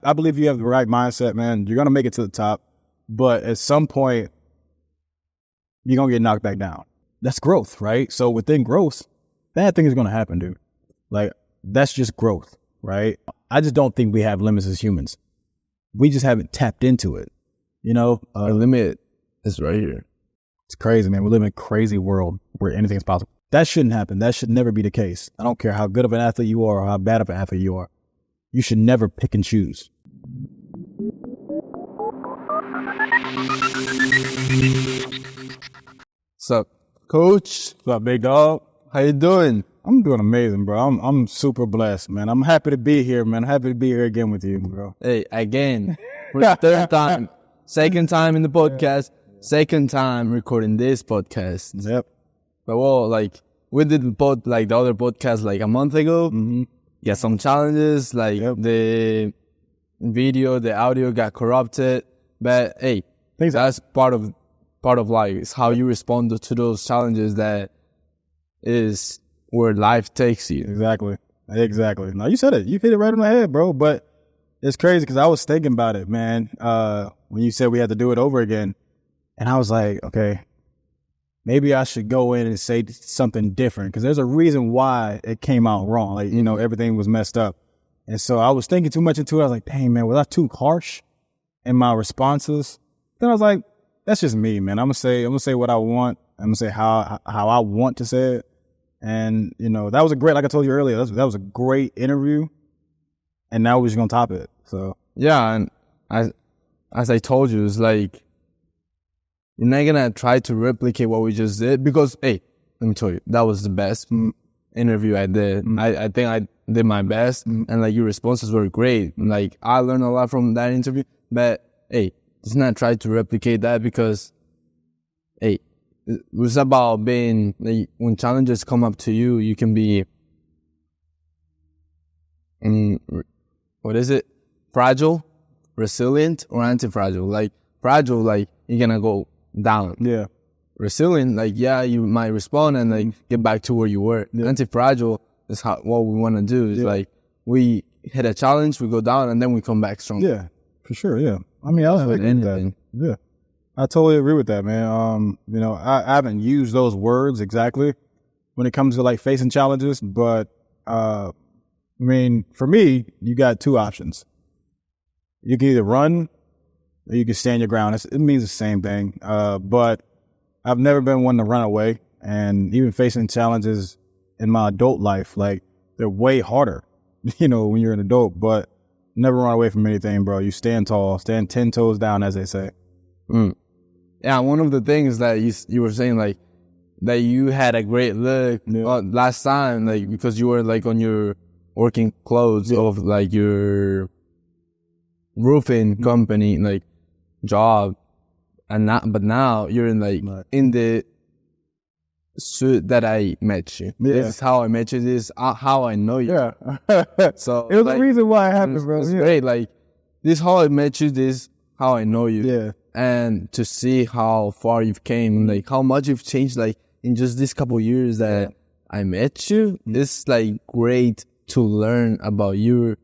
I believe you have the right mindset, man. You're going to make it to the top, but at some point, you're going to get knocked back down. That's growth, right? So within growth, bad things are going to happen, dude. Like, that's just growth, right? I just don't think we have limits as humans. We just haven't tapped into it, you know? The limit is right here. It's crazy, man. We live in a crazy world where anything is possible. That shouldn't happen. That should never be the case. I don't care how good of an athlete you are or how bad of an athlete you are. You should never pick and choose. What's up, Coach? What's up, big dog? How you doing? I'm doing amazing, bro. I'm super blessed, man. I'm happy to be here, man. I'm happy to be here again with you, bro. Hey, again, for the third time, second time in the podcast, second time recording this podcast. Yep. But well, like we did the other podcast like a month ago. Mm-hmm. Yeah, some challenges like the video, the audio got corrupted. But hey, that's part of life. It's how you respond to those challenges that is where life takes you. Exactly. No, you said it. You hit it right on the head, bro. But it's crazy because I was thinking about it, man. When you said we had to do it over again, and I was like, okay, maybe I should go in and say something different because there's a reason why it came out wrong. Like, you know, everything was messed up. And so I was thinking too much into it. I was like, dang, man, was I too harsh in my responses? Then I was like, that's just me, man. I'm gonna say what I want. I'm gonna say how I want to say it. And, you know, that was like I told you earlier, that was a great interview. And now we're just gonna top it. So yeah, and as I told you, it's like you're not gonna try to replicate what we just did because, hey, let me tell you, that was the best interview I did. I think I did my best, and like your responses were great. Like I learned a lot from that interview. But hey, let's not try to replicate that because, hey, it was about being like, when challenges come up to you, you can be fragile, resilient, or anti-fragile. Like fragile, like you're gonna go down. yeah. Resilient, like yeah, you might respond and like get back to where you were. Yeah. Anti-fragile is what we want to do. It's like we hit a challenge, we go down, and then we come back strong. Yeah, for sure. Yeah, I mean, I agree with that. Yeah, I totally agree with that, man. You know, I haven't used those words exactly when it comes to like facing challenges, but I mean, for me, you got two options. You can either run or you can stand your ground. It means the same thing. But I've never been one to run away, and even facing challenges in my adult life, like they're way harder, you know, when you're an adult, but never run away from anything, bro. You stand tall, stand 10 toes down, as they say. Yeah. One of the things that you were saying, like that you had a great look last time, like because you were like on your working clothes of like your roofing company, like job. But now you're in like in the suit that I met you. Yeah. This is how I met you. This is how I know you. Yeah. So it was like, the reason why it happened, bro. It's great. Like this is how I met you. This is how I know you. Yeah. And to see how far you've came, like how much you've changed, like in just this couple of years that I met you, it's like great to learn about your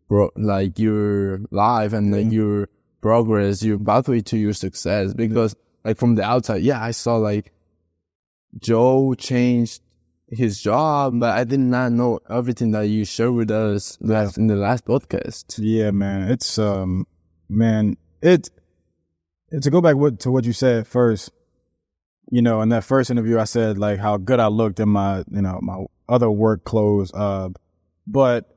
life and like your progress, your pathway to your success. Because like from the outside, I saw like Joe changed his job, but I did not know everything that you shared with us in the last podcast. Yeah, man. It's to go back to what you said first. You know, in that first interview, I said like how good I looked in my, you know, my other work clothes. But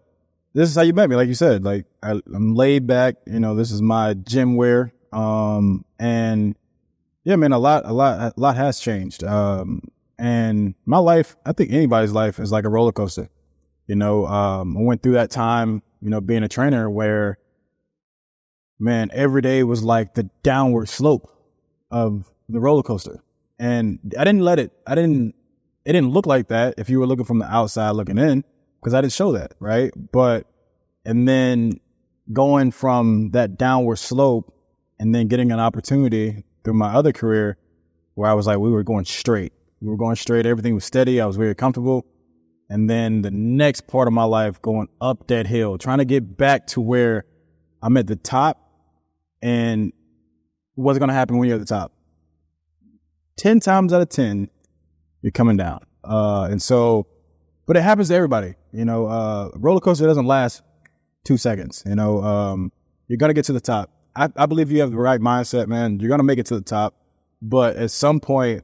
this is how you met me, like you said. Like I'm laid back. You know, this is my gym wear. And yeah, man, a lot has changed. And my life, I think anybody's life is like a roller coaster. You know, I went through that time, you know, being a trainer where, man, every day was like the downward slope of the roller coaster. And it didn't look like that if you were looking from the outside looking in, because I didn't show that, right? And then going from that downward slope and then getting an opportunity through my other career where I was like, we were going straight. Everything was steady. I was very comfortable. And then the next part of my life going up that hill, trying to get back to where I'm at the top, and what's going to happen when you're at the top? 10 times out of 10, you're coming down. And so, but it happens to everybody. You know, roller coaster doesn't last 2 seconds. You know, you're going to get to the top. I believe you have the right mindset, man. You're going to make it to the top. But at some point,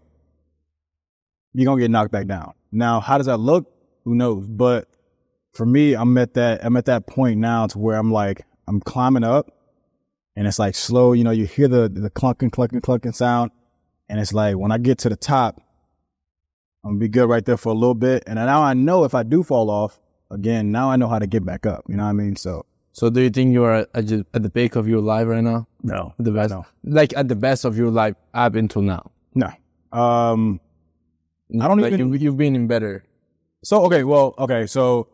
you're going to get knocked back down. Now, how does that look? Who knows? But for me, I'm at that point now to where I'm like, I'm climbing up, and it's like slow. You know, you hear the clunking sound, and it's like when I get to the top, I'm gonna be good right there for a little bit. And now I know if I do fall off again, now I know how to get back up. You know what I mean? So do you think you are at the peak of your life right now? No, the best, no. Like at the best of your life up until now. No, I don't like even. You've been in better. So so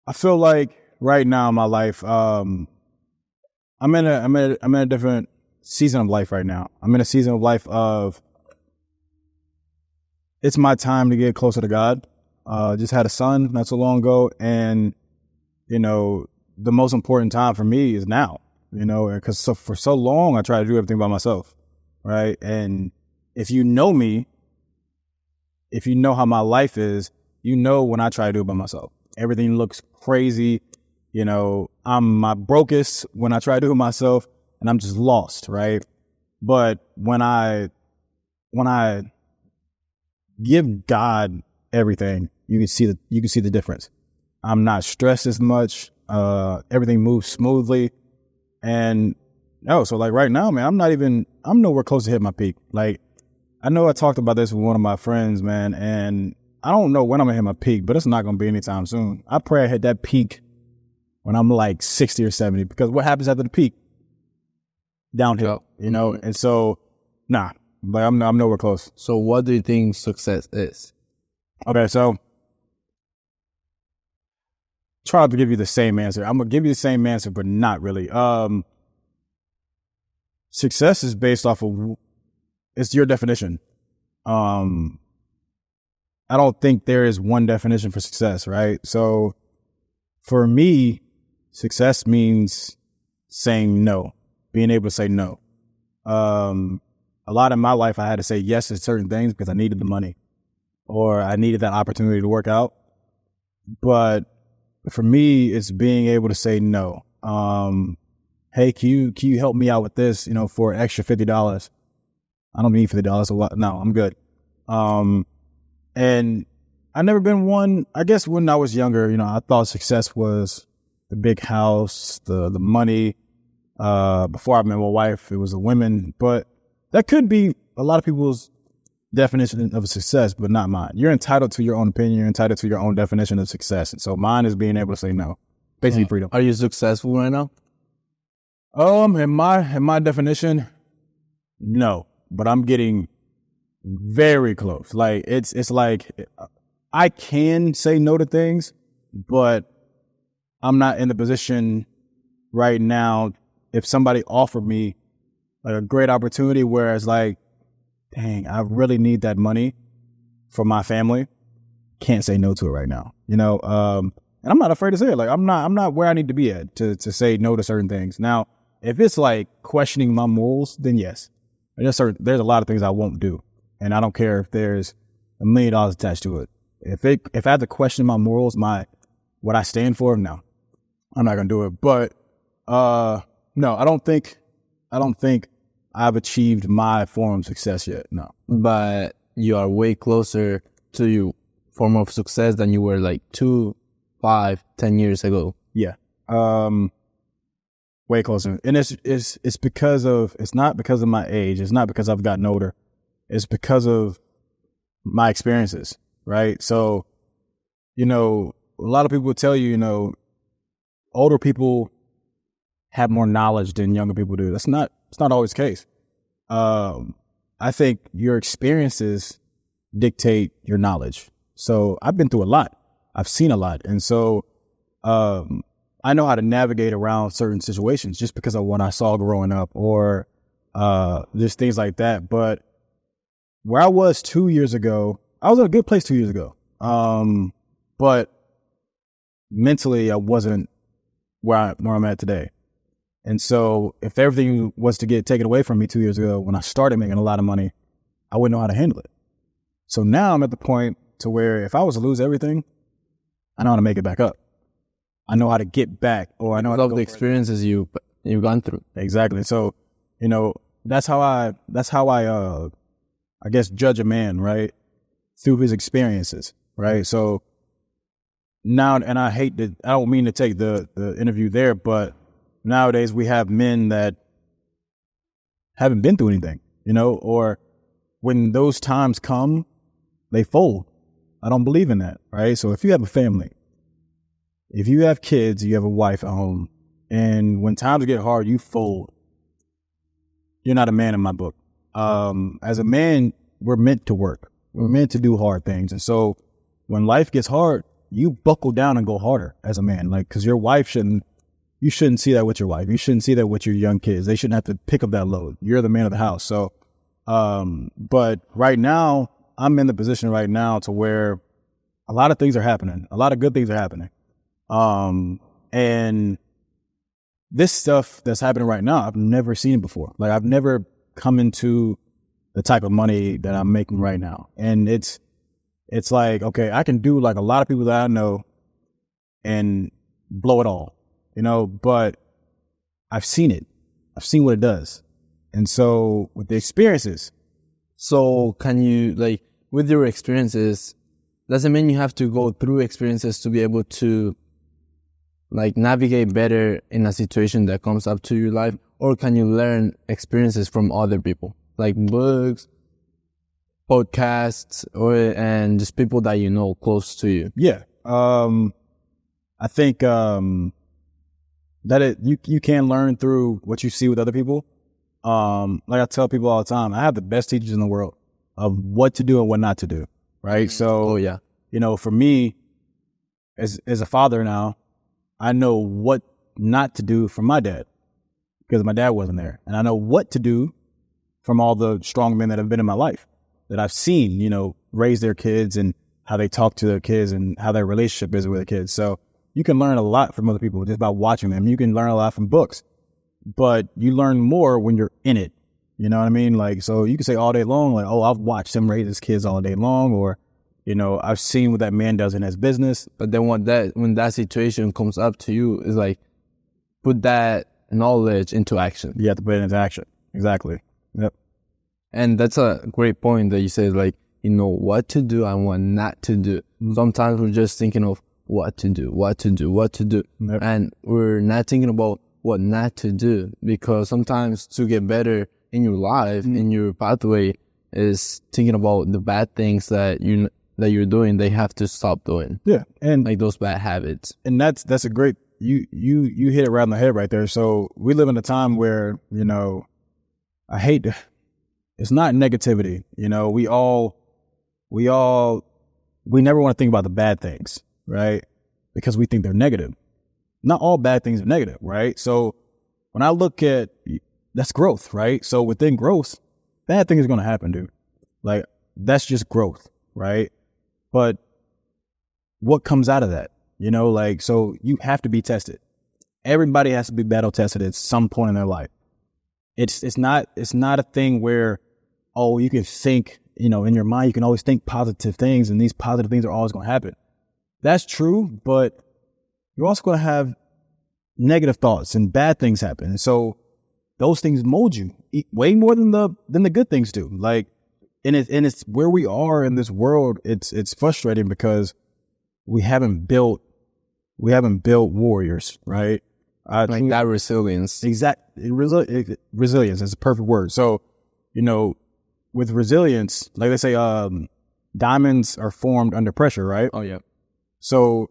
I feel like right now in my life, I'm in a different season of life right now. I'm in a season of life of it's my time to get closer to God. Just had a son not so long ago, and you know, the most important time for me is now. You know, because for so long I tried to do everything by myself, right? And if you know me, if you know how my life is, you know when I try to do it by myself, everything looks crazy. You know, I'm my brokest when I try to do it myself, and I'm just lost, right? But when I give God everything, you can see the difference. I'm not stressed as much. Everything moves smoothly, and so like right now, man, I'm nowhere close to hitting my peak. Like, I know I talked about this with one of my friends, man, and I don't know when I'm gonna hit my peak, but it's not gonna be anytime soon. I pray I hit that peak when I'm like 60 or 70, because what happens after the peak? Downhill, you know? And so, but I'm nowhere close. So what do you think success is? Okay, so try to give you the same answer. I'm gonna give you the same answer, but not really. Success is based off of, it's your definition. I don't think there is one definition for success, right? So for me, success means saying no, being able to say no. A lot of my life, I had to say yes to certain things because I needed the money or I needed that opportunity to work out. But for me, it's being able to say no. Hey, can you help me out with this, you know, for an extra $50? I don't need $50. No, I'm good. And I never been one, I guess when I was younger, you know, I thought success was the big house, the money. Before I met my wife, it was the women, but that could be a lot of people's definition of success, but not mine. You're entitled to your own opinion. You're entitled to your own definition of success. And so mine is being able to say no, basically freedom. Are you successful right now? In my definition, no, but I'm getting very close. Like it's like I can say no to things, but I'm not in the position right now. If somebody offered me like a great opportunity where it's like, dang, I really need that money for my family, can't say no to it right now. You know, and I'm not afraid to say it. Like I'm not where I need to be at to say no to certain things. Now, if it's like questioning my morals, then yes. There's a lot of things I won't do. And I don't care if there's $1 million attached to it. If I have to question my morals, what I stand for, no, I'm not gonna do it. But no, I don't think I've achieved my form of success yet. No, but you are way closer to your form of success than you were like 2, 5, 10 years ago. Yeah, way closer. And it's because of, it's not because of my age. It's not because I've gotten older. It's because of my experiences, right? So, you know, a lot of people will tell you, you know, older people have more knowledge than younger people do. It's not always the case. I think your experiences dictate your knowledge. So I've been through a lot. I've seen a lot. And so, I know how to navigate around certain situations just because of what I saw growing up or, just things like that. But where I was 2 years ago, I was in a good place 2 years ago. But mentally I wasn't where I'm at today. And so if everything was to get taken away from me 2 years ago, when I started making a lot of money, I wouldn't know how to handle it. So now I'm at the point to where if I was to lose everything, I know how to make it back up. I know how to get back, or I know how to Love the experiences you've gone through. Exactly. So, that's how I guess judge a man, right? Through his experiences, right? So now, and I don't mean to take the interview there, but nowadays we have men that haven't been through anything, or when those times come, they fold. I don't believe in that, right? So if you have a family, if you have kids, you have a wife at home, and when times get hard, you fold, you're not a man in my book. As a man, we're meant to work. We're meant to do hard things. And so when life gets hard, you buckle down and go harder as a man. Like, cause your wife you shouldn't see that with your wife. You shouldn't see that with your young kids. They shouldn't have to pick up that load. You're the man of the house. So, but right now, I'm in the position right now to where a lot of things are happening. A lot of good things are happening. And this stuff that's happening right now, I've never seen it before. Like, I've never come into the type of money that I'm making right now. And it's like, okay, I can do like a lot of people that I know and blow it all, but I've seen it. I've seen what it does. And so with the experiences. So can you, like, with your experiences, does it mean you have to go through experiences to be able to, like, navigate better in a situation that comes up to your life? Or can you learn experiences from other people, like books, podcasts, and just people that you know close to you? Yeah. I think that you can learn through what you see with other people. Like I tell people all the time, I have the best teachers in the world of what to do and what not to do. Right. So, for me, as a father now, I know what not to do from my dad because my dad wasn't there. And I know what to do from all the strong men that have been in my life that I've seen, raise their kids and how they talk to their kids and how their relationship is with their kids. So you can learn a lot from other people just by watching them. You can learn a lot from books, but you learn more when you're in it. You know what I mean? Like, so you can say all day long, like, oh, I've watched him raise his kids all day long, or, I've seen what that man does in his business. But then when that situation comes up to you, it's like, put that knowledge into action. You have to put it into action. Exactly. Yep. And that's a great point that you said, like, what to do and what not to do. Mm-hmm. Sometimes we're just thinking of what to do. Yep. And we're not thinking about what not to do, because sometimes to get better in your life, in your pathway, is thinking about the bad things that you're doing, they have to stop doing. Yeah. And like those bad habits. And that's a great, you hit it right on the head right there. So we live in a time where, it's not negativity. We never want to think about the bad things, right? Because we think they're negative. Not all bad things are negative, right? So when I look at, that's growth, right? So within growth, bad things are going to happen, dude. Like, that's just growth, right? But what comes out of that? So you have to be tested. Everybody has to be battle tested at some point in their life. It's not a thing where, oh, you can think, in your mind, you can always think positive things and these positive things are always going to happen. That's true, but you're also going to have negative thoughts and bad things happen. And so those things mold you way more than the good things do. Like, and it's where we are in this world. It's frustrating because we haven't built warriors, right? Like that resilience. Resilience is a perfect word. So, with resilience, like they say, diamonds are formed under pressure, right? Oh, yeah. So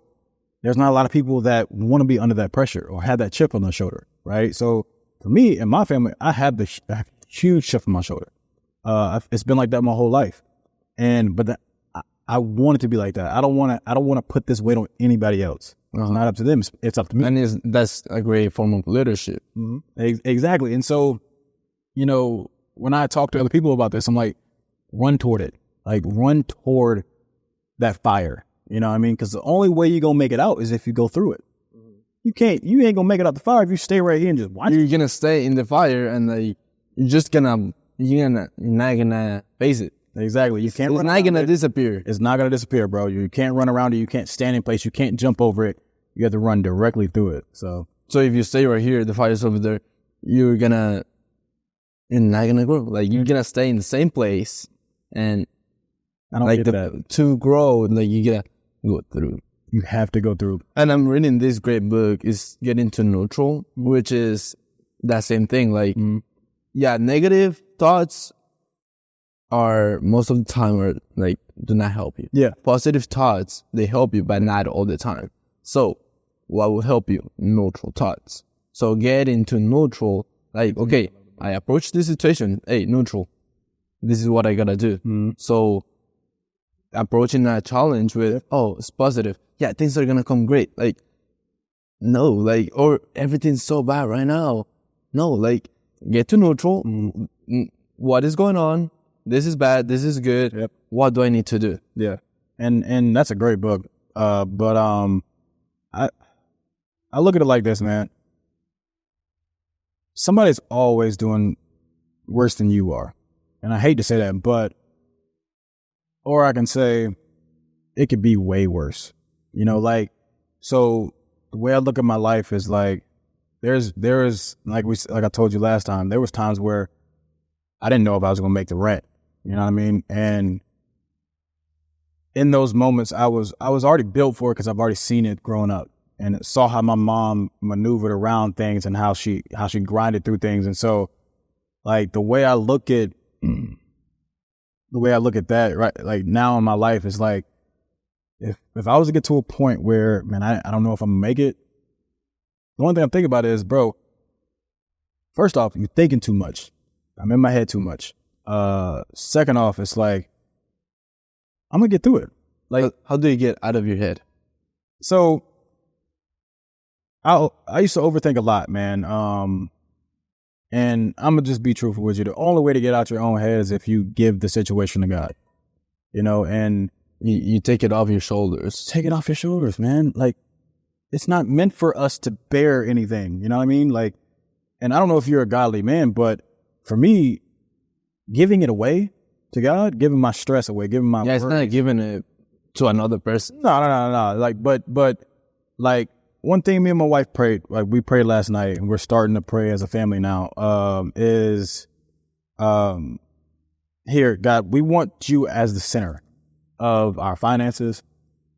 there's not a lot of people that want to be under that pressure or have that chip on their shoulder, right? So for me and my family, I have a huge chip on my shoulder. It's been like that my whole life. But I want it to be like that. I don't want to put this weight on anybody else. It's not up to them. It's up to me. And that's a great form of leadership. Mm-hmm. Exactly. And so, when I talk to other people about this, I'm like, run toward it. Like, run toward that fire. You know what I mean? Because the only way you're going to make it out is if you go through it. Mm-hmm. you ain't gonna make it out the fire if you stay right here and just watch. You're gonna stay in the fire and like you're not gonna face it. Exactly. You can't. It's not gonna disappear. It's not gonna disappear, bro. You can't run around it. You can't stand in place. You can't jump over it. You have to run directly through it. So if you stay right here, the fire's over there, you're not gonna grow. Like you're gonna stay in the same place, and I don't like get that. to grow, like you gotta go through. You have to go through. And I'm reading this great book. Is Getting to Neutral, which is that same thing. Like, yeah, negative thoughts are most of the time are like do not help you. Yeah. Positive thoughts, they help you, but not all the time. So what will help you? Neutral thoughts. So get into neutral, like, okay, I approach this situation, hey, neutral. This is what I gotta do. So approaching that challenge with, oh, it's positive. Yeah, things are gonna come great. Like, no, like, or everything's so bad right now. No, like, get to neutral. What is going on? This is bad. This is good. Yep. What do I need to do? Yeah. And that's a great book. But I look at it like this, man. Somebody's always doing worse than you are. And I hate to say that, but, or I can say it could be way worse. You know, like, so the way I look at my life is like, there's like I told you last time, there was times where I didn't know if I was going to make the rent. You know what I mean? And in those moments, I was already built for it because I've already seen it growing up and saw how my mom maneuvered around things and how she grinded through things. And so, like, the way I look at that, right, like now in my life is like, if I was to get to a point where, man, I don't know if I'm gonna make it, the only thing I'm thinking about is, bro, first off, you're thinking too much. I'm in my head too much. Second off, it's like, I'm gonna get through it. Like, how do you get out of your head? So I used to overthink a lot, man. And I'm gonna just be truthful with you. The only way to get out your own head is if you give the situation to God, you know, and you take it off your shoulders. Take it off your shoulders, man. Like, it's not meant for us to bear anything. You know what I mean? Like, and I don't know if you're a godly man, but for me, giving it away to God, giving my stress away, giving my it's not giving it to another person. No. Like, but like one thing me and my wife prayed, like we prayed last night, and we're starting to pray as a family now. Here, God, we want you as the center of our finances,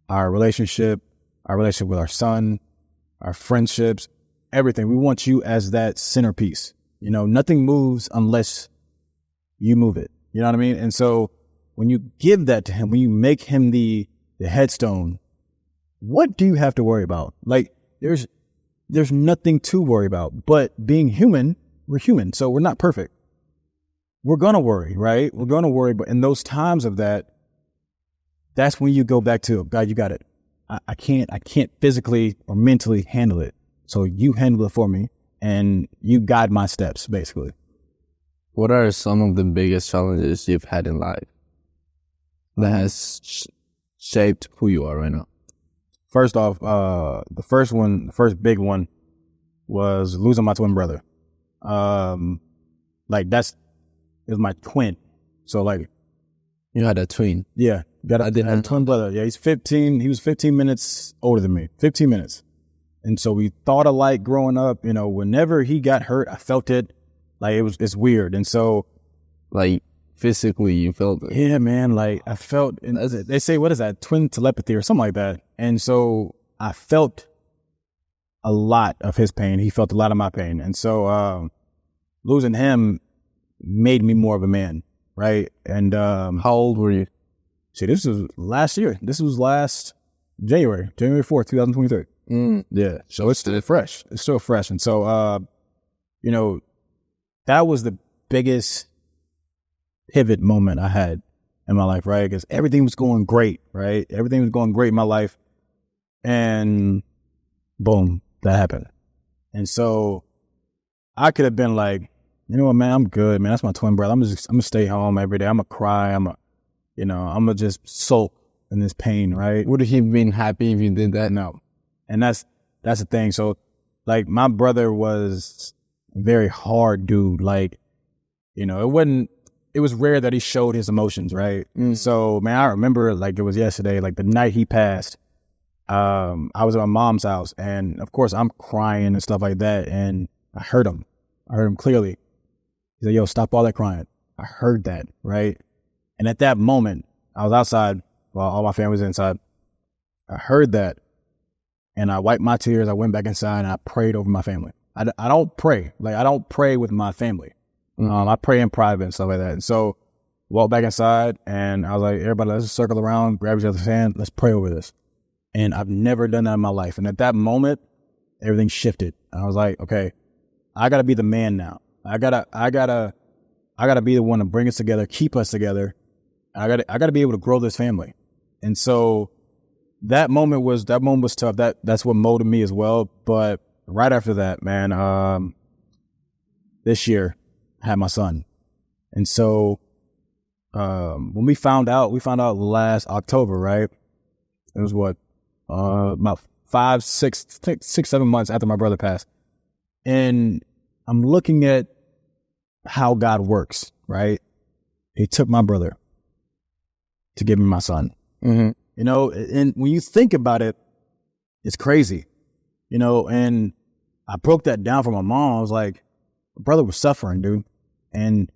our relationship with our son, our friendships, everything. We want you as that centerpiece. You know, nothing moves unless you move it. You know what I mean? And so when you give that to him, when you make him the headstone, what do you have to worry about? Like, there's nothing to worry about. But being human, we're human, so we're not perfect. We're gonna worry, right? We're gonna worry, but in those times of that's when you go back to, God, you got it. I can't physically or mentally handle it. So you handle it for me and you guide my steps, basically. What are some of the biggest challenges you've had in life that has shaped who you are right now? First off, the first big one was losing my twin brother. Like it was my twin. So like, you had a twin. Yeah. I did have a twin brother. Yeah. He's 15. He was 15 minutes older than me, 15 minutes. And so we thought alike growing up. You know, whenever he got hurt, I felt it. Like it's weird. And so, like, physically you felt it. Yeah, man. Like I felt, they say, what is that? Twin telepathy or something like that. And so I felt a lot of his pain. He felt a lot of my pain. And so, losing him made me more of a man. Right. And, how old were you? See, this was last year. This was last January 4th, 2023. Yeah. So it's still fresh. It's still fresh. And so, you know, that was the biggest pivot moment I had in my life, right? Because everything was going great, right? Everything was going great in my life. And boom, that happened. And so I could have been like, you know what, man, I'm good, man. That's my twin brother. I'm gonna stay home every day. I'm gonna cry. I'm gonna just sulk in this pain, right? Would he have been happy if you did that? No. And that's That's the thing. So, like, my brother was a very hard dude. Like, you know, it was rare that he showed his emotions, right? So, man, I remember like it was yesterday, like the night he passed, I was at my mom's house, and of course I'm crying and stuff like that, and I heard him clearly. He said, yo, stop all that crying. I heard that, right? And at that moment, I was outside while all my family was inside. I heard that, and I wiped my tears. I went back inside and I prayed over my family. I don't pray. Like, I don't pray with my family. I pray in private and stuff like that. And so walked back inside, and I was like, everybody, let's just circle around, grab each other's hand, let's pray over this. And I've never done that in my life. And at that moment, everything shifted. I was like, okay, I gotta be the man now. I gotta be the one to bring us together, keep us together. I gotta be able to grow this family. And so that moment was tough. That's what molded me as well. But right after that, man, this year I had my son. And so when we found out last October, right? It was about 5, 6, 7 months after my brother passed. And I'm looking at how God works, right? He took my brother to give me my son. You know, and when you think about it, it's crazy, you know, and I broke that down for my mom. I was like, my brother was suffering, dude. And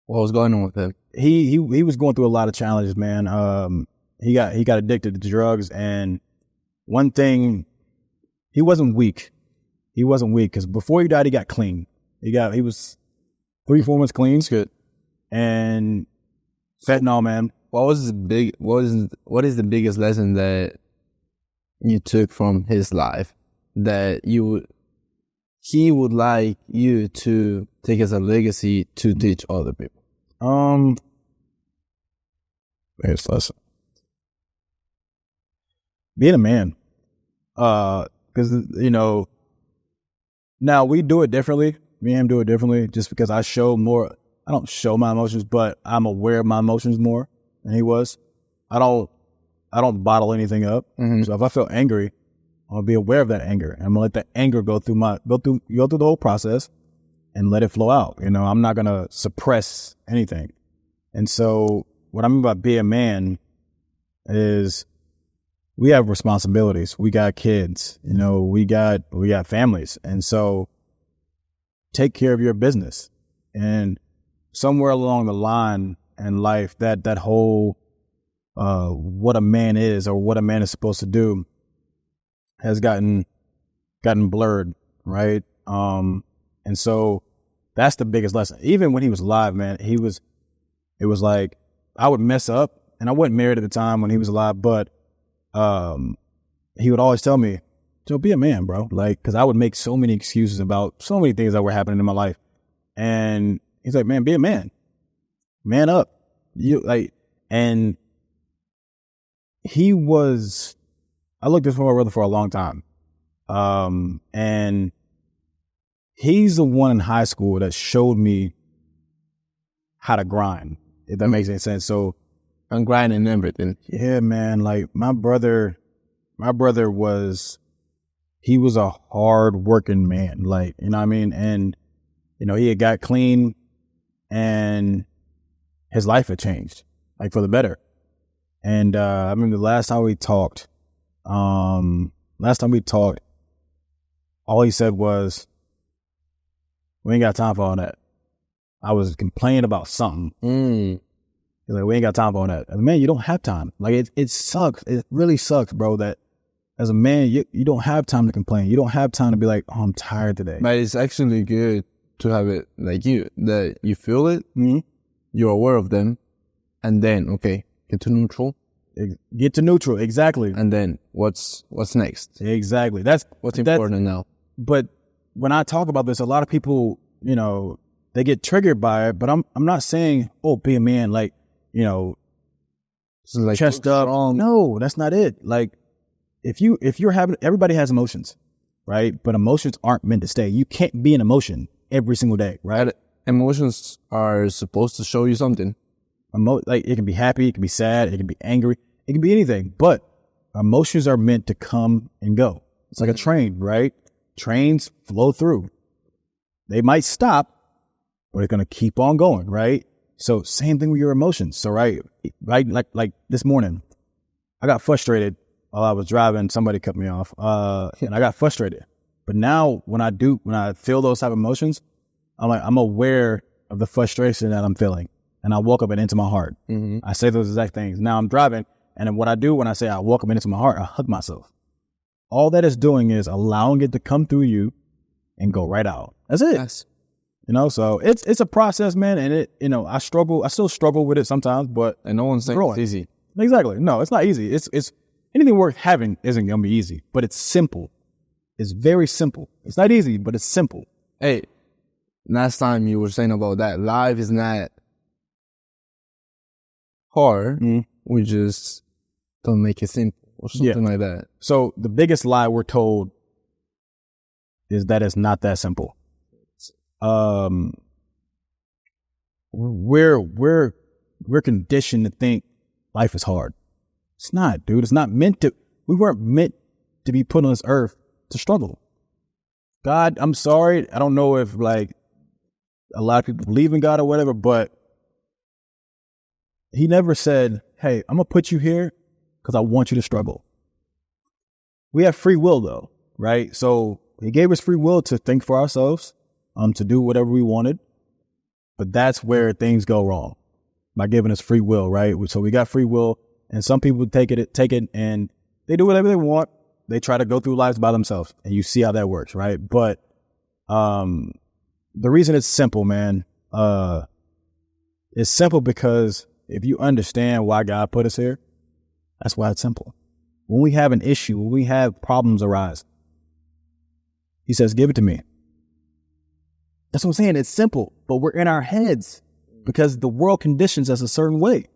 what was going on with him? He was going through a lot of challenges, man. He got addicted to drugs, and one thing, he wasn't weak. He wasn't weak because before he died, he got clean. He was 3-4 months clean. It's good. And fentanyl, man. What is the biggest lesson that you took from his life that he would like you to take as a legacy to teach other people? Biggest lesson. Being a man. Because, you know, now we do it differently. Me and him do it differently just because I don't show my emotions, but I'm aware of my emotions more than he was. I don't bottle anything up. So if I feel angry, I'm gonna be aware of that anger. I'm gonna let that anger go through the whole process and let it flow out. You know, I'm not gonna suppress anything. And so what I mean by be a man is we have responsibilities. We got kids, you know, we got families. And so take care of your business. And somewhere along the line in life, that whole what a man is or what a man is supposed to do has gotten blurred, right? And so that's the biggest lesson. Even when he was alive, man, it was like I would mess up, and I wasn't married at the time when he was alive, but he would always tell me, "Joe, be a man, bro." Like, because I would make so many excuses about so many things that were happening in my life, and he's like, "Man, be a man, man up." And he was. I looked at my brother for a long time, and he's the one in high school that showed me how to grind, if that makes any sense. So I'm grinding everything. Yeah, man. Like my brother he was a hard working man. Like, you know what I mean? And, you know, he had got clean and his life had changed, like for the better. And, I remember the last time we talked, all he said was, "We ain't got time for all that." I was complaining about something. He's like, "We ain't got time for all that." And man, you don't have time. Like it sucks. It really sucks, bro, that as a man, you don't have time to complain. You don't have time to be like, "Oh, I'm tired today." But it's actually good to have it like that you feel it, you're aware of them, and then, okay, get to neutral. Get to neutral, exactly. And then what's next? Exactly. That's what's important now. But when I talk about this, a lot of people, you know, they get triggered by it, but I'm not saying, "Oh, be a man," like, you know, like chest up. No, that's not it. Like, if you're having, everybody has emotions, right? But emotions aren't meant to stay. You can't be an emotion every single day, right? Emotions are supposed to show you something. Like it can be happy, it can be sad, it can be angry, it can be anything. But emotions are meant to come and go, It's like a train, right? Trains flow through. They might stop, but they're going to keep on going, right? So same thing with your emotions. So, right, like this morning, I got frustrated while I was driving. Somebody cut me off, and I got frustrated. But now when I feel those type of emotions, I'm aware of the frustration that I'm feeling, and I welcome it into my heart. Mm-hmm. I say those exact things. Now I'm driving, and then what I do when I say I welcome it into my heart, I hug myself. All that is doing is allowing it to come through you and go right out. That's it. Yes. You know, so it's a process, man, and I still struggle with it sometimes, but and no one's saying it's easy. Exactly. No, it's not easy. It's anything worth having isn't gonna be easy, but it's simple. It's very simple. It's not easy, but it's simple. Hey, last time you were saying about that, life is not hard. Mm-hmm. We just don't make it simple or something like that. So the biggest lie we're told is that it's not that simple. We're conditioned to think life is hard. It's not, dude. It's not meant to. We weren't meant to be put on this earth to struggle. God, I'm sorry. I don't know if like a lot of people believe in God or whatever, but he never said, hey, I'm going to put you here because I want you to struggle. We have free will though, right? So he gave us free will to think for ourselves, to do whatever we wanted. But that's where things go wrong by giving us free will, right? So we got free will, and some people take it and they do whatever they want. They try to go through lives by themselves, and you see how that works, right? But the reason it's simple, man, it's simple because if you understand why God put us here, that's why it's simple. When we have an issue, when we have problems arise, he says, give it to me. That's what I'm saying. It's simple, but we're in our heads because the world conditions us a certain way,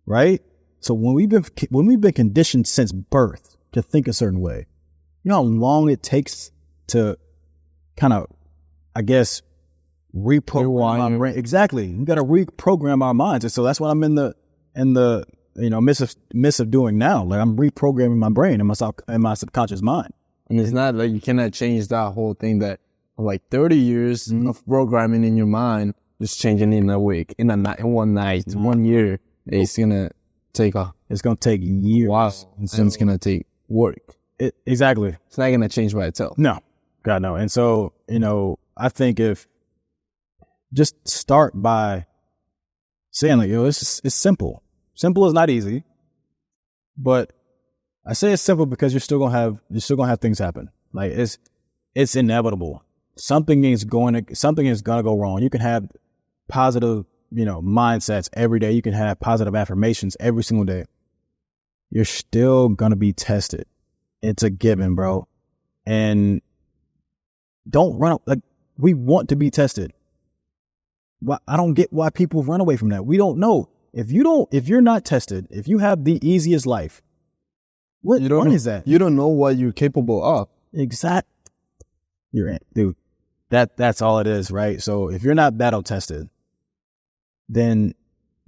right? So when we've been conditioned since birth to think a certain way, you know how long it takes to kind of, I guess, reprogram our brain. Exactly. We got to reprogram our minds. And so that's what I'm in the midst of doing now. Like I'm reprogramming my brain and my subconscious mind. And it's not like you cannot change that whole thing that like 30 years of programming in your mind, just changing in a week, in one night, 1 year. It's gonna take years. Wow. And it's gonna take work. Exactly. It's not gonna change by itself. No. God, no. And so, I think if just start by saying like, it's simple. Simple is not easy, but I say it's simple because you're still gonna have things happen. Like it's inevitable. Something is gonna go wrong. You can have positive, mindsets every day. You can have positive affirmations every single day. You're still gonna be tested. It's a given, bro. And don't run like we want to be tested. I don't get why people run away from that. We don't know. If you're not tested, if you have the easiest life, what is that? You don't know what you're capable of. Exactly. Dude. That's all it is, right? So if you're not battle tested, then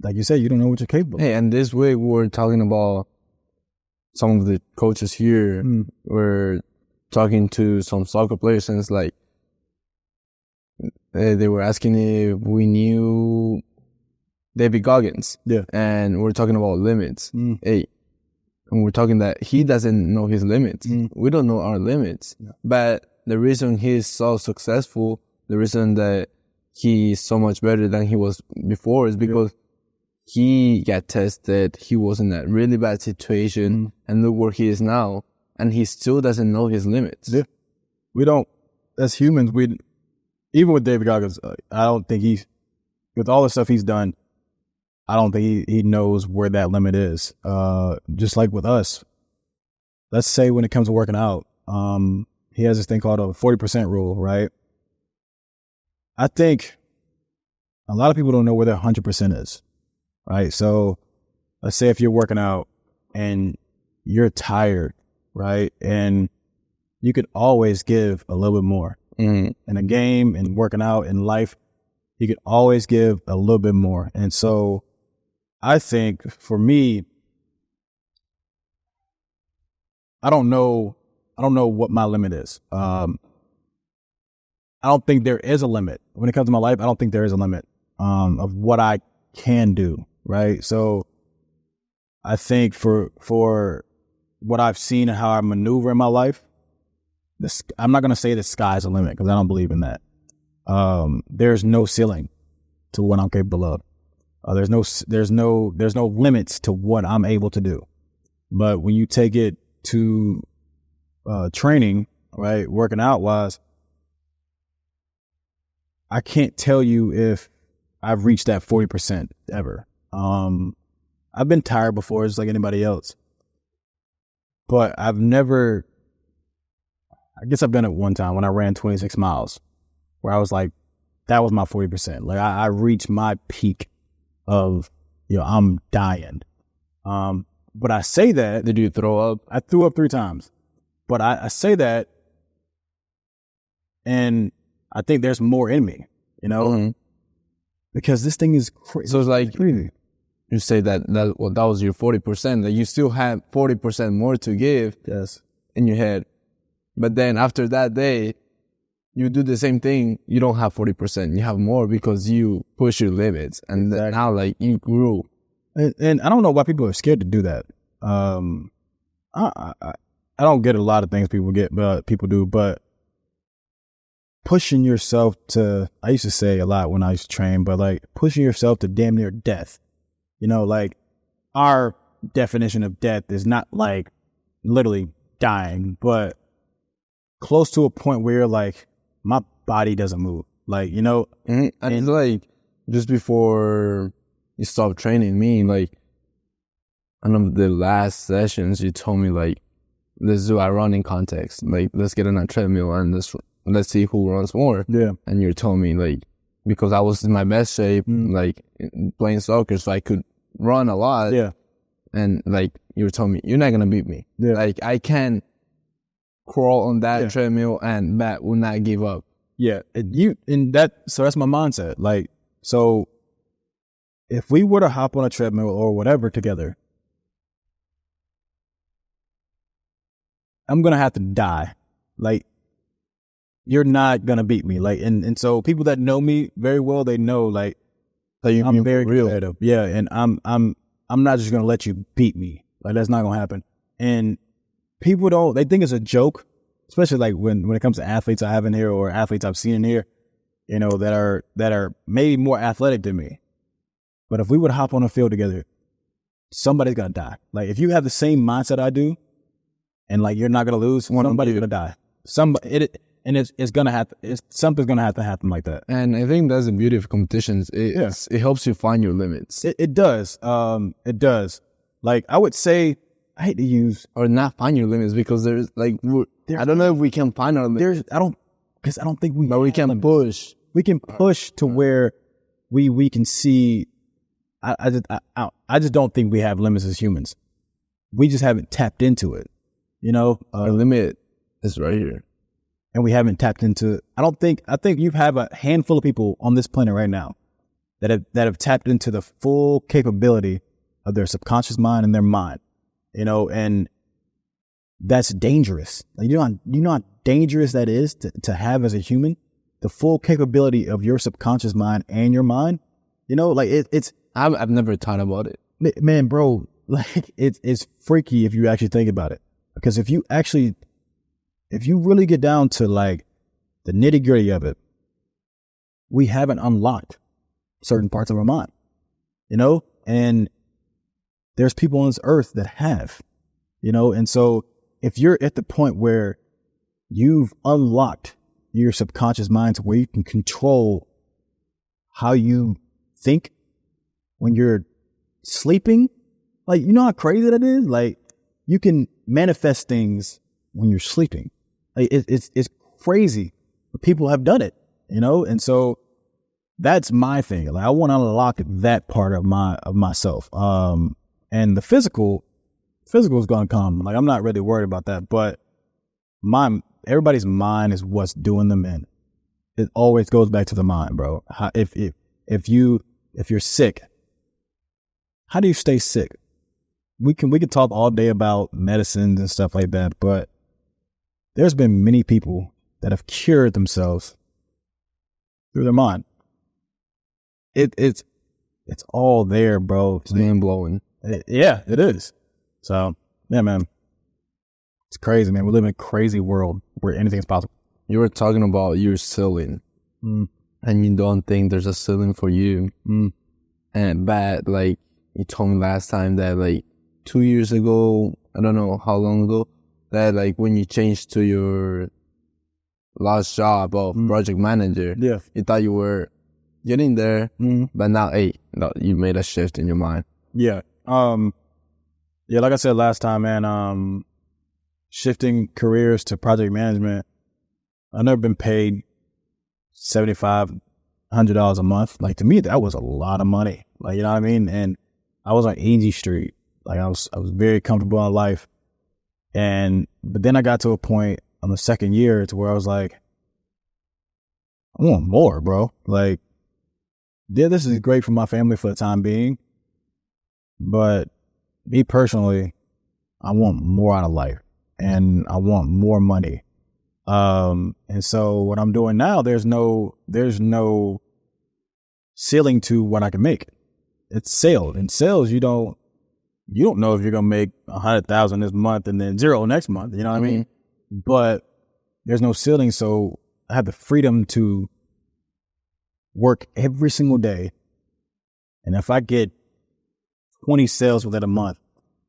like you said, you don't know what you're capable of. Hey, and this week we were talking about some of the coaches here. We're talking to some soccer players, and it's like they were asking if we knew David Goggins. Yeah. And we're talking about limits. Hey, and we're talking that he doesn't know his limits. We don't know our limits. Yeah. But the reason he's so successful, the reason that he's so much better than he was before is because he got tested. He was in a really bad situation, and look where he is now. And he still doesn't know his limits. Yeah. We don't, as humans, even with David Goggins, I don't think with all the stuff he's done, I don't think he knows where that limit is. Just like with us, let's say when it comes to working out, he has this thing called a 40% rule, right? I think a lot of people don't know where their 100% is, right? So let's say if you're working out and you're tired, right? And you could always give a little bit more. In a game, in working out, in life, you could always give a little bit more. And so I think for me, I don't know I don't know what my limit is. I don't think there is a limit when it comes to my life. I don't think there is a limit of what I can do. Right. So I think for what I've seen and how I maneuver in my life, I'm not going to say the sky's the limit because I don't believe in that. There's no ceiling to what I'm capable of. There's no limits to what I'm able to do. But when you take it to training, right, working out wise, I can't tell you if I've reached that 40% ever. I've been tired before, just like anybody else. But I guess I've done it one time when I ran 26 miles, where I was like, that was my 40%. Like I reached my peak of, I'm dying. But I say that. Did you throw up? I threw up 3 times. But I say that, and I think there's more in me, Mm-hmm. because this thing is crazy. So it's like crazy. You say that was your 40%, that you still have 40% more to give in your head. But then after that day, you do the same thing, you don't have 40%. You have more because you push your limits. And then now, like, you grew. And I don't know why people are scared to do that. I don't get a lot of things people do, but pushing yourself to, I used to say a lot when I used to train, but like pushing yourself to damn near death. Like our definition of death is not like literally dying, but close to a point where you're like, my body doesn't move. Like, Mm-hmm. And like, just before you stop training me, like, one of the last sessions, you told me, like, let's do a running contest. Like, let's get on a treadmill and let's see who runs more. Yeah. And you told me, like, because I was in my best shape, like, playing soccer, so I could run a lot. Yeah. And, like, you were telling me, you're not going to beat me. Yeah. Like, I can crawl on that treadmill and Matt will not give up. Yeah. So that's my mindset. Like, so if we were to hop on a treadmill or whatever together, I'm going to have to die. Like, you're not going to beat me. Like, and so people that know me very well, they know, like, I'm very competitive. Yeah. And I'm not just going to let you beat me. Like, that's not going to happen. And people they think it's a joke, especially like when it comes to athletes I have in here or athletes I've seen in here, that are maybe more athletic than me. But if we would hop on a field together, somebody's going to die. Like, if you have the same mindset I do, and like you're not gonna lose, somebody's gonna die. Something's gonna have to happen like that. And I think that's the beauty of competitions. It helps you find your limits. It does. It does. Like, I would say, I hate to use or not find your limits, because there's like I don't know if we can find our limits. I don't think we. But we can push. We can push to where we can see. I just don't think we have limits as humans. We just haven't tapped into it. Our limit is right here. And we haven't tapped into, I think you have a handful of people on this planet right now that have tapped into the full capability of their subconscious mind and their mind, and that's dangerous. Like, you know how dangerous that is to have as a human, the full capability of your subconscious mind and your mind, like it's, I've never thought about it. Man, bro, like it's freaky if you actually think about it. Because if you really get down to like the nitty gritty of it, we haven't unlocked certain parts of our mind, and there's people on this earth that have, and so if you're at the point where you've unlocked your subconscious mind to where you can control how you think when you're sleeping, like, how crazy that is? Like, you can manifest things when you're sleeping. Like, it's crazy, but people have done it, and so that's my thing. Like, I want to unlock that part of myself. And the physical is going to come. Like, I'm not really worried about that, but everybody's mind is what's doing them in. It always goes back to the mind, bro. If you're sick, how do you stay sick? We can talk all day about medicines and stuff like that, but there's been many people that have cured themselves through their mind. It's all there, bro. It's mind blowing. Yeah, it is. So, yeah, man. It's crazy, man. We live in a crazy world where anything's possible. You were talking about your ceiling, and you don't think there's a ceiling for you. But like you told me last time that like 2 years ago, I don't know how long ago, that like when you changed to your last job of project manager, you thought you were getting there, but now, you made a shift in your mind. Yeah. Yeah, like I said last time, man, shifting careers to project management, I've never been paid $7,500 a month. Like, to me, that was a lot of money. Like, you know what I mean? And I was on Easy Street. Like, I was very comfortable in life. But then I got to a point on the second year to where I was like, I want more, bro. Like, yeah, this is great for my family for the time being. But me personally, I want more out of life. And I want more money. And so what I'm doing now, there's no ceiling to what I can make. It's sales. In sales, you don't know if you're gonna make 100,000 this month and then zero next month. You know what I mean? But there's no ceiling, so I have the freedom to work every single day. And if I get 20 sales within a month,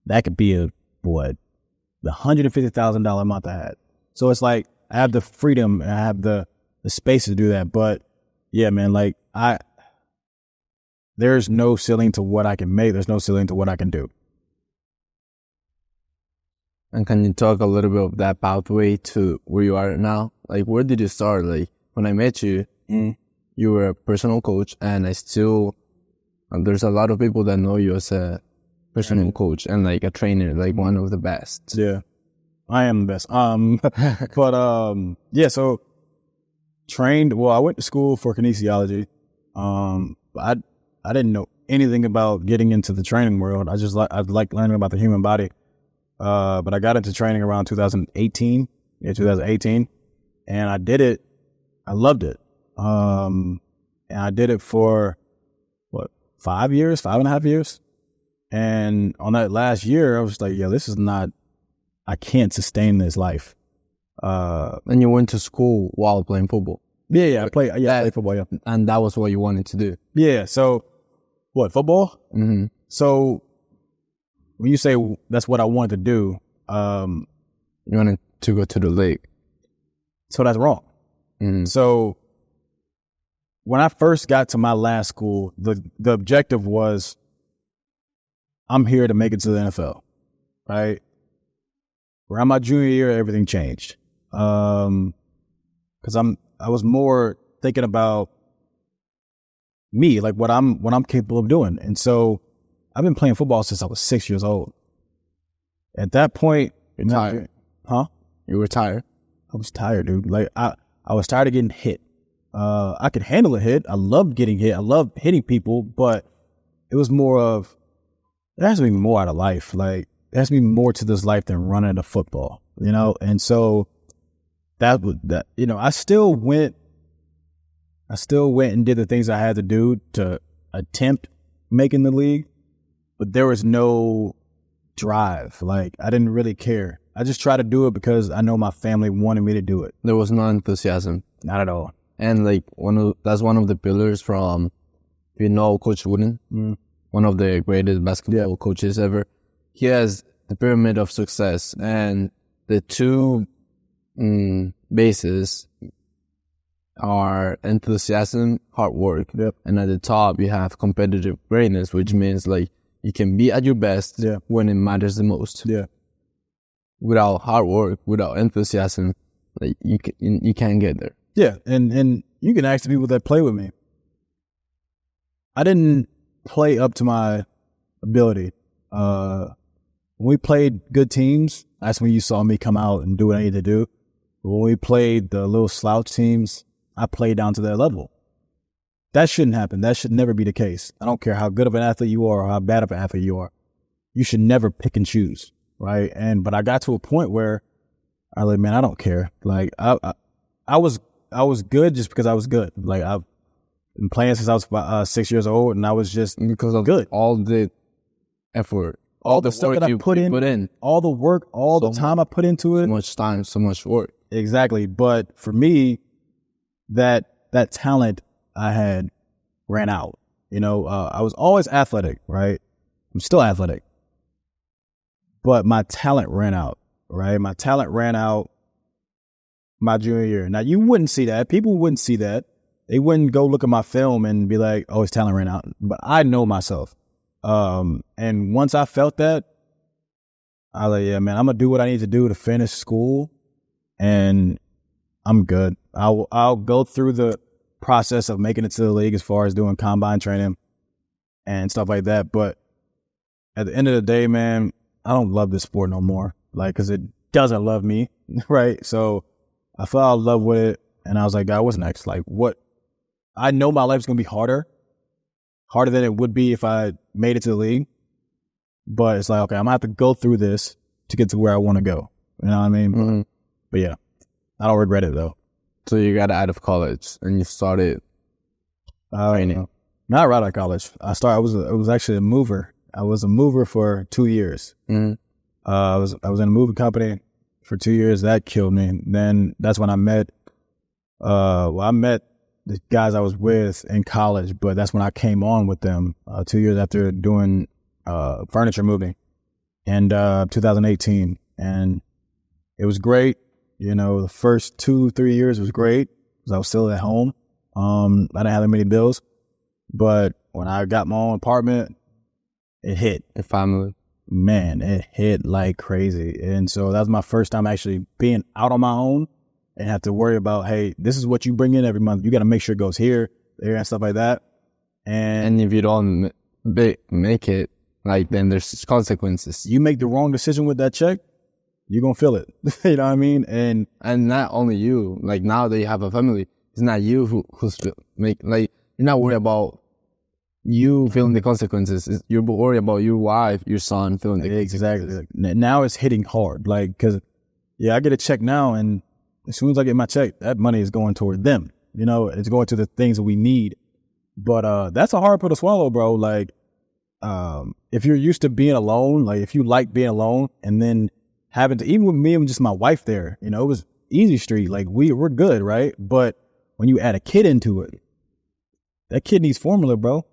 that could be the $150,000 a month I had. So it's like I have the freedom and I have the space to do that. But yeah, man, like there's no ceiling to what I can make. There's no ceiling to what I can do. And can you talk a little bit of that pathway to where you are now? Like, where did you start? Like, when I met you, you were a personal coach, and there's a lot of people that know you as a personal coach and like a trainer, like one of the best. Yeah, I am the best. Yeah, so trained. Well, I went to school for kinesiology. I didn't know anything about getting into the training world. I like learning about the human body. But I got into training around 2018, and I did it. I loved it. And I did it for 5.5 years. And on that last year, I was like, yeah, I can't sustain this life. And you went to school while playing football. Yeah, I played football, yeah. And that was what you wanted to do. Yeah, so, football? Mm-hmm. So, when you say that's what I wanted to do, you wanted to go to the league. So that's wrong. Mm-hmm. So, when I first got to my last school, the objective was, I'm here to make it to the NFL, right? Around my junior year, everything changed. Because I was more thinking about me, like what I'm capable of doing. And so I've been playing football since I was 6 years old. At that point, tired. Huh? You were tired? I was tired, dude. Like I was tired of getting hit. I could handle a hit. I loved getting hit. I loved hitting people, but it was more of, there has to be more out of life. Like, there has to be more to this life than running a football, you know? And so I still went and did the things I had to do to attempt making the league, but there was no drive. Like, I didn't really care. I just tried to do it because I know my family wanted me to do it. There was no enthusiasm. Not at all. And like that's one of the pillars from, Coach Wooden, one of the greatest basketball coaches ever. He has the pyramid of success, and the two bases are enthusiasm, hard work. Yep. And at the top, you have competitive greatness, which means like you can be at your best when it matters the most. Yeah. Without hard work, without enthusiasm, like you can't get there. Yeah, and you can ask the people that play with me. I didn't play up to my ability. When we played good teams, that's when you saw me come out and do what I needed to do. But when we played the little slouch teams, I played down to their level. That shouldn't happen. That should never be the case. I don't care how good of an athlete you are or how bad of an athlete you are. You should never pick and choose, right? But I got to a point where I like, man, I don't care. Like I was good just because I was good. Like I've been playing since I was about, 6 years old, and I was just Because of good. all the effort, All the stuff work that I you put in, all the work, all the time I put into so it. much time, so much work. Exactly. But for me, that talent I had ran out. You know, I was always athletic, right? I'm still athletic, but my talent ran out, right? My talent ran out my junior year. Now you wouldn't see that. People wouldn't see that. They wouldn't go look at my film and be like, "Oh, his talent ran out." But I know myself. And once I felt that, I was like, "Yeah, man, I'm gonna do what I need to do to finish school, and I'm good. I'll go through the process of making it to the league as far as doing combine training and stuff like that. But at the end of the day, man, I don't love this sport no more. Like, cause it doesn't love me, right? So I fell in love with it, and I was like, God, what's next? Like, what? I know my life's gonna be harder than it would be if I made it to the league. But it's like, okay, I'm gonna have to go through this to get to where I want to go. You know what I mean? Mm-hmm. But yeah, I don't regret it though. So you got out of college and you started training. Not right out of college. I was actually a mover. I was a mover for 2 years. Mm-hmm. I was in a moving company for 2 years. That killed me. Then that's when I met. I met the guys I was with in college, but that's when I came on with them 2 years after doing furniture moving in 2018, and it was great. You know, the first 2-3 years was great because I was still at home. I didn't have that many bills, but when I got my own apartment, it hit. Your family. Man, it hit like crazy. And so that was my first time actually being out on my own and have to worry about, hey, this is what you bring in every month. You got to make sure it goes here, there, and stuff like that. And if you don't make it, like, then there's consequences. You make the wrong decision with that check, you're going to feel it. You know what I mean? And not only you, like, now that you have a family, it's not you who's you're not worried about you feeling the consequences. You're worried about your wife, your son feeling the consequences. Exactly. Now it's hitting hard. Like, cause yeah, I get a check now, and as soon as I get my check, that money is going toward them. You know, it's going to the things that we need. But that's a hard pill to swallow, bro. Like, if you're used to being alone, like if you like being alone, and then having to, even with me and just my wife there, you know, it was easy street. Like we're good, right? But when you add a kid into it, that kid needs formula, bro.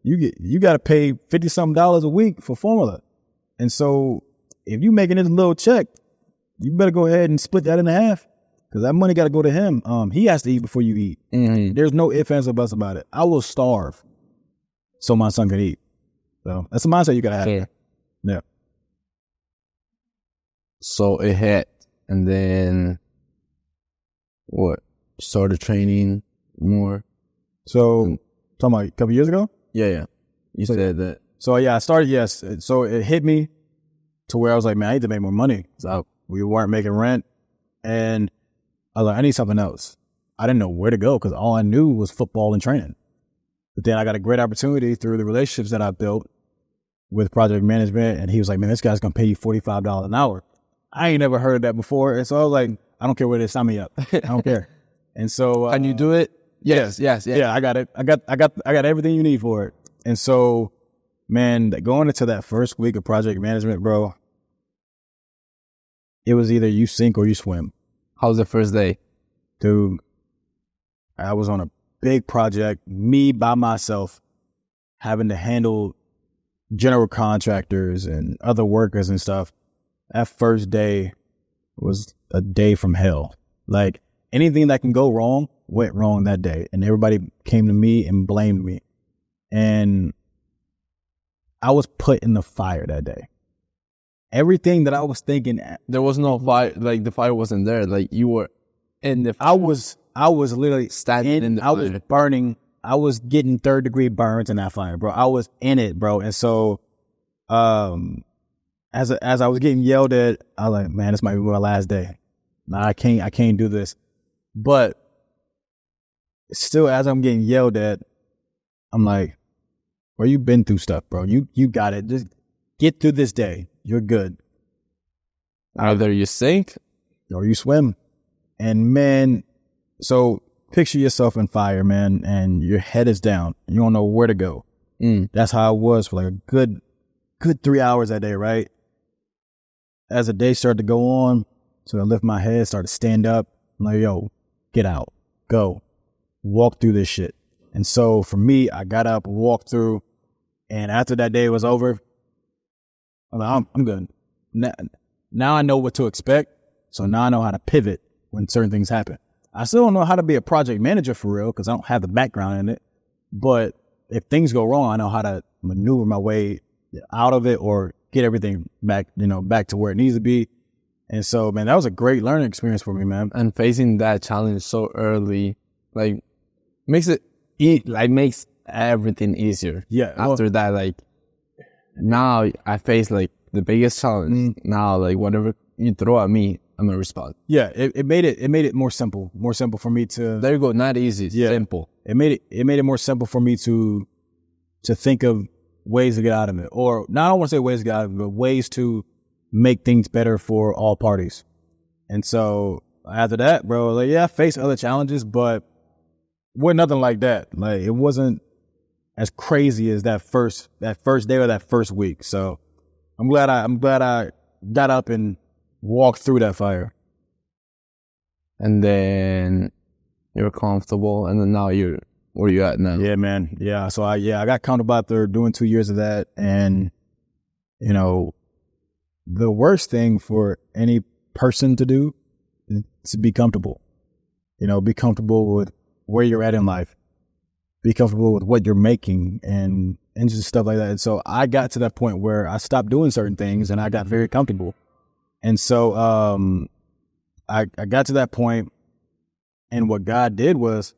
You got to pay $50-something a week for formula. And so if you making this little check, you better go ahead and split that in half, because that money got to go to him. He has to eat before you eat. Mm-hmm. There's no ifs, ands, or buts about it. I will starve so my son can eat. So that's a mindset you got to have. Sure. Yeah. So it hit, and then what? Started training more. So talking about a couple years ago? Yeah. You said that. So yeah, I started, yes. So it hit me to where I was like, man, I need to make more money. So we weren't making rent, and I was like, I need something else. I didn't know where to go because all I knew was football and training. But then I got a great opportunity through the relationships that I built with project management, and he was like, man, this guy's going to pay you $45 an hour. I ain't never heard of that before. And so I was like, I don't care where they sign me up. I don't care. And so Can you do it? Yes. Yeah, I got it. I got everything you need for it. And so, man, going into that first week of project management, bro, it was either you sink or you swim. How was the first day? Dude, I was on a big project, me by myself, having to handle general contractors and other workers and stuff. That first day was a day from hell. Like, anything that can go wrong went wrong that day. And everybody came to me and blamed me. And I was put in the fire that day. Everything that I was thinking, There was no fire. Like, the fire wasn't there. Like, you were in the fire. I was literally Standing in the I was fire. burning. I was getting 3rd-degree burns in that fire, bro. I was in it, bro. And so, as I was getting yelled at, I was like, man, this might be my last day. Nah, I can't do this. But still, as I'm getting yelled at, I'm like, bro, you've been through stuff, bro. You got it. Just get through this day. You're good. Either you sink or you swim. And man, so picture yourself in fire, man, and your head is down. You don't know where to go. That's how I was for like a good 3 hours that day, right? As the day started to go on, so I lift my head, started to stand up. I'm like, yo, get out, go, walk through this shit. And so for me, I got up, walked through, and after that day was over, I'm like, I'm good. Now I know what to expect, so now I know how to pivot when certain things happen. I still don't know how to be a project manager for real because I don't have the background in it. But if things go wrong, I know how to maneuver my way out of it or get everything back, back to where it needs to be. And so, man, that was a great learning experience for me, man. And facing that challenge so early, like, makes everything easier. Yeah. After that, like, now I face like the biggest challenge. Now, like, whatever you throw at me, I'm gonna respond. Yeah, it made it more simple for me to. There you go, not easy, simple. It made it more simple for me to think of ways to get out of it, or not. I don't want to say ways to get out of it, but ways to make things better for all parties. And so after that, bro, like, yeah, I faced other challenges, but wasn't nothing like that. Like, it wasn't as crazy as that first day or that first week. So I'm glad I got up and walked through that fire. And then you're comfortable, and then now where you at now? Yeah, man. Yeah. So I got comfortable after doing 2 years of that. And, the worst thing for any person to do is to be comfortable. Be comfortable with where you're at in life. Be comfortable with what you're making and just stuff like that. And so I got to that point where I stopped doing certain things and I got very comfortable. And so I got to that point, and what God did was,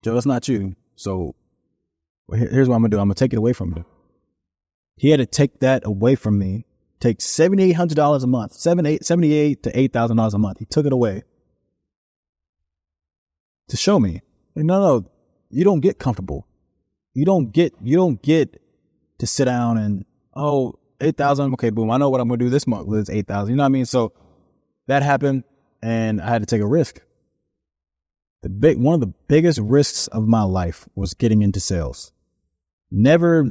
Joe, it's not you. So here's what I'm going to do. I'm going to take it away from you. He had to take that away from me, take $7,800 a month, $7,800 to $8,000 a month. He took it away to show me, no, you don't get comfortable. You don't get to sit down and, oh, 8,000. Okay, boom. I know what I'm going to do this month with 8,000. You know what I mean? So that happened, and I had to take a risk. One of the biggest risks of my life was getting into sales. Never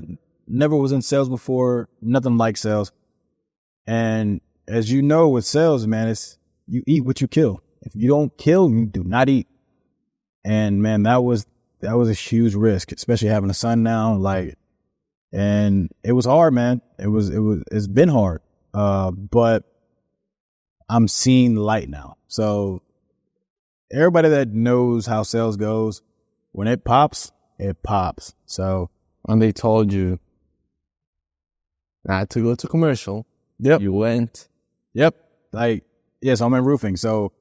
was in sales before. Nothing like sales. And as you know, with sales, man, it's you eat what you kill. If you don't kill, you do not eat. And man, that was a huge risk, especially having a son now. Like, and it was hard, man. It's been hard. But I'm seeing light now. So everybody that knows how sales goes, when it pops, it pops. So when they told you not to go to commercial, yep, you went. Yep. Like, yes, I'm in roofing. So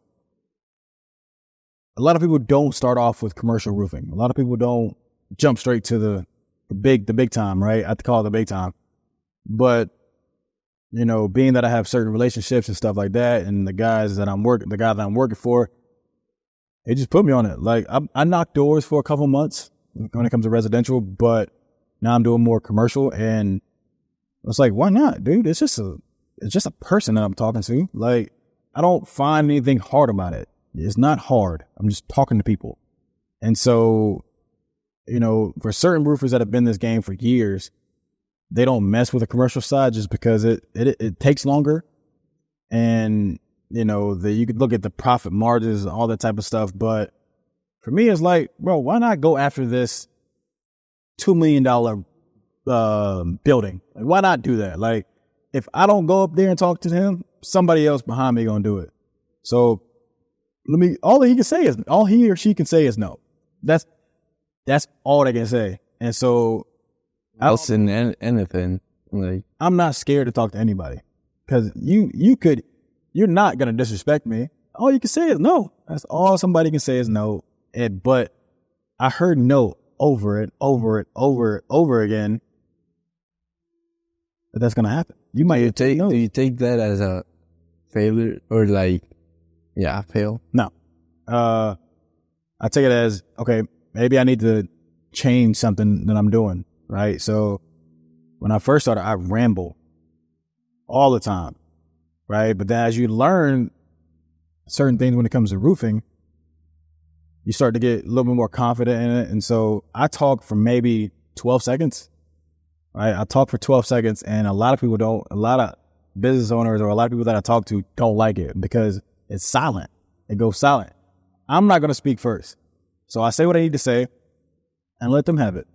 a lot of people don't start off with commercial roofing. A lot of people don't jump straight to the big time, right? I have to call it the big time. But, being that I have certain relationships and stuff like that, and the guy that I'm working for, it just put me on it. Like, I knocked doors for a couple months when it comes to residential, but now I'm doing more commercial, and it's like, why not, dude? It's just a person that I'm talking to. Like, I don't find anything hard about it. It's not hard. I'm just talking to people. And so, for certain roofers that have been in this game for years, they don't mess with the commercial side just because it takes longer. And, you could look at the profit margins and all that type of stuff. But for me, it's like, bro, why not go after this $2 million building? Like, why not do that? Like, if I don't go up there and talk to him, somebody else behind me gonna do it. So all he or she can say is no. That's all they can say. And so else in anything, like, I'm not scared to talk to anybody, because you're not gonna disrespect me. All you can say is no. That's all somebody can say is no. But I heard no over again. But that's gonna happen. You might do you take that as a failure, or like, yeah, I fail? No. I take it as, okay, maybe I need to change something that I'm doing, right? So when I first started, I ramble all the time, right? But then as you learn certain things when it comes to roofing, you start to get a little bit more confident in it. And so I talk for maybe 12 seconds, right? I talk for 12 seconds, and a lot of business owners or a lot of people that I talk to don't like it because it's silent. It goes silent. I'm not going to speak first. So I say what I need to say and let them have it.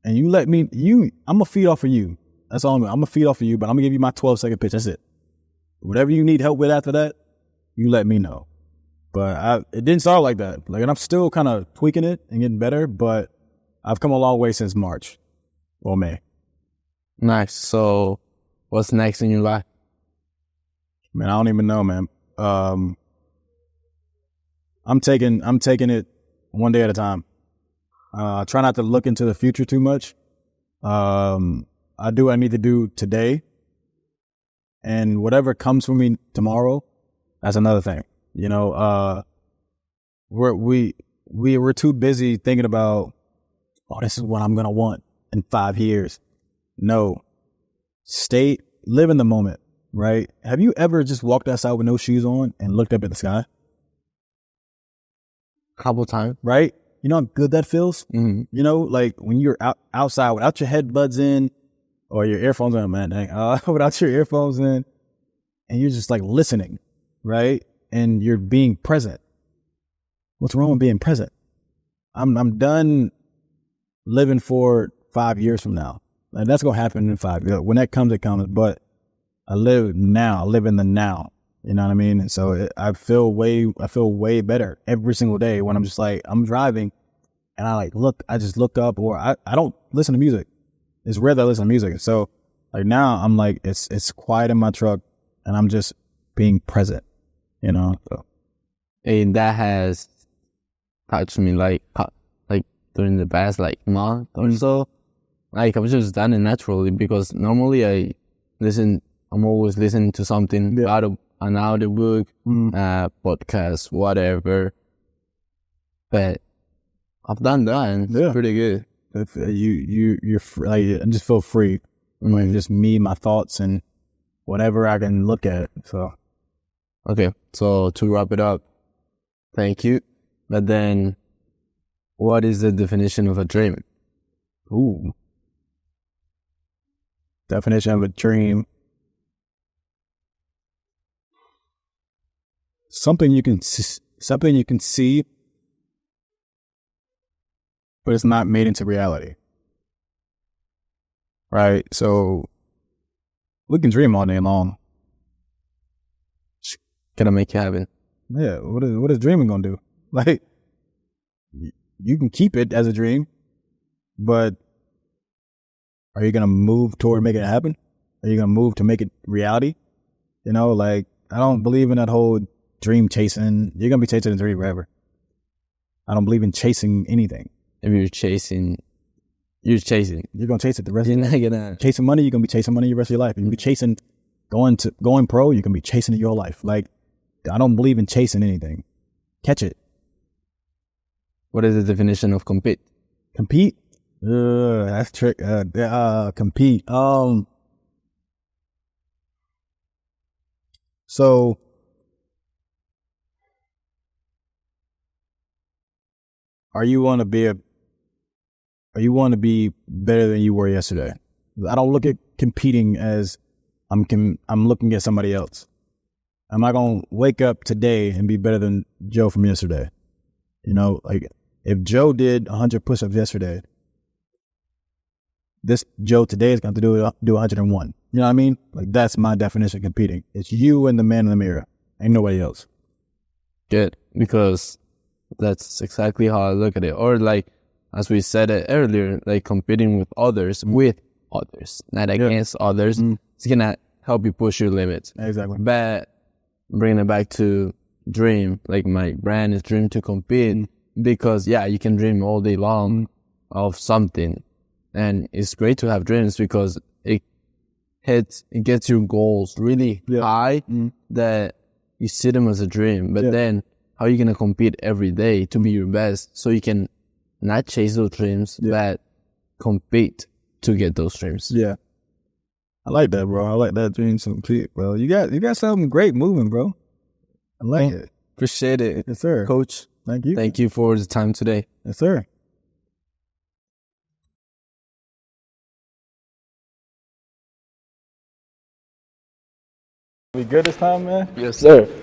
And you let me, I'm going to feed off of you. That's all I'm going to feed off of you, but I'm going to give you my 12-second pitch. That's it. Whatever you need help with after that, you let me know. But it didn't start like that. Like, and I'm still kind of tweaking it and getting better, but I've come a long way since March or May. Nice. So what's next in your life? Man, I don't even know, man. I'm taking it one day at a time. I try not to look into the future too much. I do what I need to do today, and whatever comes for me tomorrow, that's another thing. You know, we're too busy thinking about, oh, this is what I'm gonna want in 5 years. No, live in the moment, right? Have you ever just walked outside with no shoes on and looked up at the sky? Couple times, right? You know how good that feels? Mm-hmm. You know, like when you're outside without your headbuds in or your earphones in, man, without your earphones in, and you're just like listening, right? And you're being present. What's wrong with being present? I'm done living for 5 years from now. Like, that's going to happen in 5 years. When that comes, it comes. But I live now. I live in the now. You know what I mean? And so I feel way better every single day when I'm just like, I'm driving and I just look up, or I don't listen to music. It's rare that I listen to music. So like now I'm like, it's quiet in my truck and I'm just being present, you know? So. And that has touched me like during the past month or so. Like I've just done it naturally because normally I'm always listening to something out of an audiobook, podcast, whatever. But I've done that and it's pretty good. You're free, like, I just feel free. Like just me, my thoughts, and whatever I can look at. So. Okay, so to wrap it up, thank you. But then, what is the definition of a dream? Ooh. Definition of a dream. Something you can see, but it's not made into reality. Right? So we can dream all day long. Can I make it happen? Yeah, what is dreaming gonna do? Like, you can keep it as a dream, but are you gonna move toward making it happen? Are you gonna move to make it reality? You know, like, I don't believe in that whole dream chasing. You're gonna be chasing a dream forever. I don't believe in chasing anything. If you're chasing. You're gonna chase it the rest. You're of not gonna chasing money. You're gonna be chasing money the rest of your life. If you be chasing going pro, you can be chasing it your life. Like, I don't believe in chasing anything. Catch it. What is the definition of compete? Compete? That's trick. Compete. So are you want to be better than you were yesterday? I don't look at competing as I'm looking at somebody else. Am I going to wake up today and be better than Joe from yesterday? You know, like, if Joe did 100 push-ups yesterday, this Joe today is going to do 101. You know what I mean? Like, that's my definition of competing. It's you and the man in the mirror. Ain't nobody else. Good. Because that's exactly how I look at it. Or like, as we said it earlier, like competing with others, not against others. It's going to help you push your limits. Exactly. But bringing it back to dream, like my brand is dream to compete, because you can dream all day long of something. And it's great to have dreams because it gets your goals really high, that you see them as a dream. But then how are you going to compete every day to be your best so you can not chase those dreams, but compete to get those dreams? Yeah. I like that, bro. I like that dream to compete, bro. You got something great moving, bro. I like it. Appreciate it. Yes, sir. Coach, Thank you. thank you for the time today. Yes, sir. We good this time, man? Yes, sir.